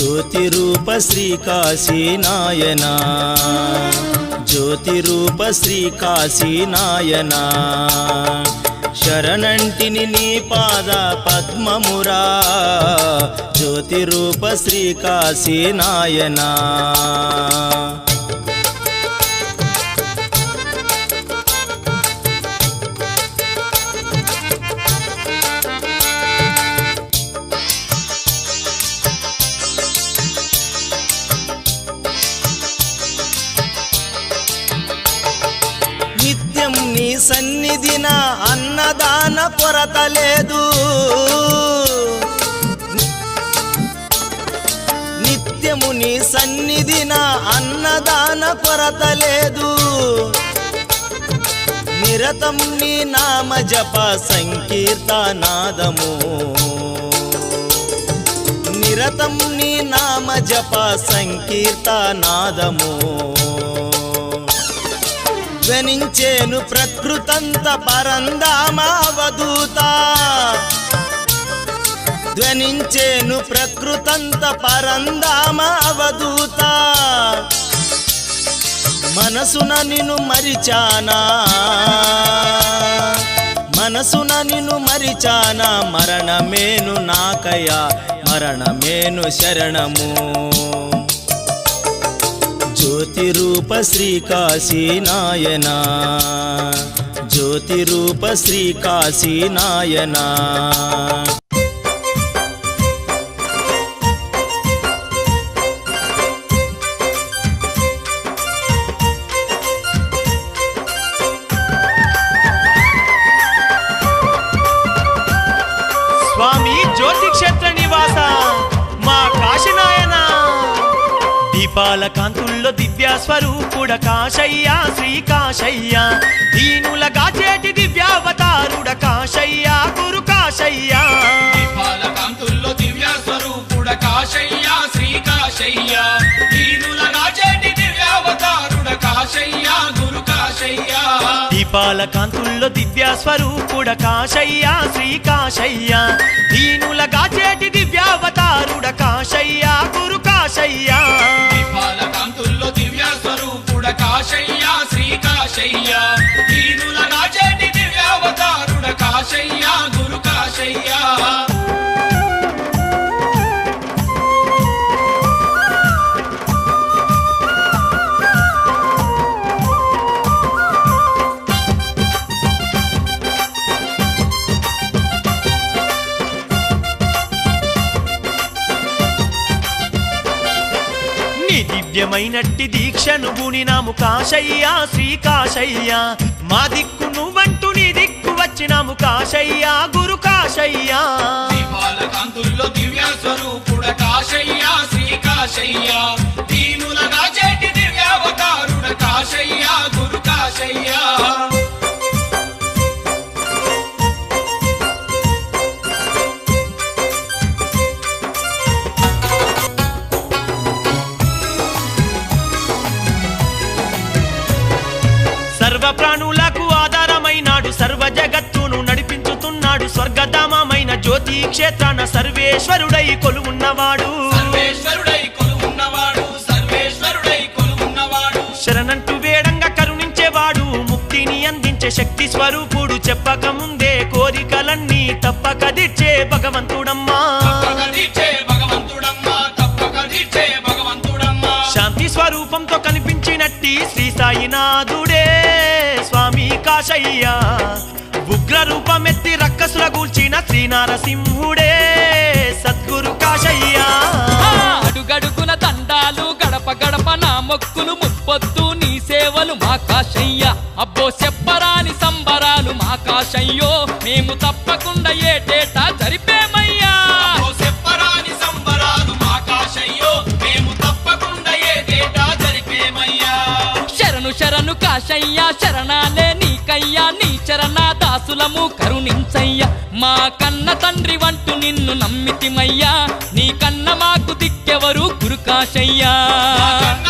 జ్యోతి రూప శ్రీ కాశీ నాయనా జ్యోతి రూప శ్రీ కాశీ నాయనా శరణంటిని నీ పాద పద్మమురా జ్యోతి రూప శ్రీ కాశీ నాయనా నిత్యం నీ సన్నిధిన అన్నదాన కొరత లేదు నిత్యము నీ సన్నిధిన అన్నదాన కొరత లేదు నిరతం నీ నామ జప సంకీర్తనాదము నిరతం నీ నామ జప సంకీర్తనాదము ధ్వనించేను ప్రకృతంత పరంధామావధూత ధ్వనించేను ప్రకృతంత పరంధామావధూత మనసున నిన్ను మరిచానా మనసున నిన్ను మరిచానా మరణమేను నాకయా మరణమేను శరణము జ్యోతి రూప శ్రీ కాశీ నాయనా జ్యోతి రూప శ్రీ కాశీ నాయనా స్వామి జ్యోతి క్షేత్ర నివాస మా కాశీనాయనా దీపాల కాంతుల్లో దివ్య స్వరూపుడ కాశయ్య శ్రీ కాశయ్య దీనుల గాచేటి దివ్యావతారుడ కాశయ్య గురు కాశయ్య దీపాల కాంతుల్లో దివ్య స్వరూపుడ కాశయ్య శ్రీ కాశయ్య దీనుల గాచేటి దివ్యావతారుడ కాశయ్య గురు కాశయ్య దీపాల కాంతుల్లో దివ్య స్వరూపుడ కాశయ్య శ్రీ కాశయ్య దీనుల గాచేటి దివ్యావతారుడ కాశయ్య గురు కాశయ్య దీపాల కాంతుల్లో దివ్య స్వరూపుడ కాశయ్య శ్రీ కాశయ్య దీనుల గాచేటి దివ్యావతారుడ కాశయ్య గురు కాశయ్య దివ్యమైనట్టి దీక్షను బూనినాము కాశయ్య శ్రీ కాశయ్య మా దిక్కు నువ్వంటూ నీ దిక్కు వచ్చినాము కాశయ్య గురు కాశయ్య దీపాల కాంతుల్లో దివ్య స్వరూపుడ కాశయ్య శ్రీ కాశయ్య దీనుల గాచేటి దివ్యావతారుడ కాశయ్య గురు కాశయ్య సర్వ ప్రాణులకు ఆధారమైనాడు సర్వ జగత్తును నడిపించుతున్నాడు స్వర్గధామమైన జ్యోతి క్షేత్రాన సర్వేశ్వరుడై కొలువున్నవాడు సర్వేశ్వరుడై కొలువున్నవాడు సర్వేశ్వరుడై కొలువున్నవాడు శరణంటూ వేడంగా కరుణించేవాడు ముక్తిని అందించే శక్తి స్వరూపుడు చెప్పక ముందే కోరికలన్నీ తప్పక తీర్చే భగవంతుడమ్మా తప్పక తీర్చే భగవంతుడమ్మా తప్పక తీర్చే భగవంతుడమ్మా శాంతి స్వరూపంతో కనిపించినట్టి శ్రీ సాయినాథుడే స్వామి కాశయ్య ఉగ్ర రూపమెత్తి రక్కసుల గూల్చిన శ్రీనారసింహుడే సద్గురు కాశయ్య అడుగడుగున దండాలు గడప గడప నా మొక్కులు ముప్పొద్దు నీ సేవలు మా కాశయ్య అబ్బో చెప్పరాని సంబరాలు మా కాశయ్యో మేము తప్పకుండా ఏటేటా జరిపేమయ్యా చెప్పరాని సంబరాలు మా కాశయ్యో మేము తప్పకుండా ఏటేటా జరిపేమయ్యా శరణు శరణు కాశయ్య శరణాలే నీకయ్యా నీ చరణ దాసులము కరుణించయ్యా మా కన్న తండ్రి వంటూ నిన్ను నమ్మితిమయ్యా నీ కన్న మాకు దిక్కెవరు గురు కాశయ్యా కన్న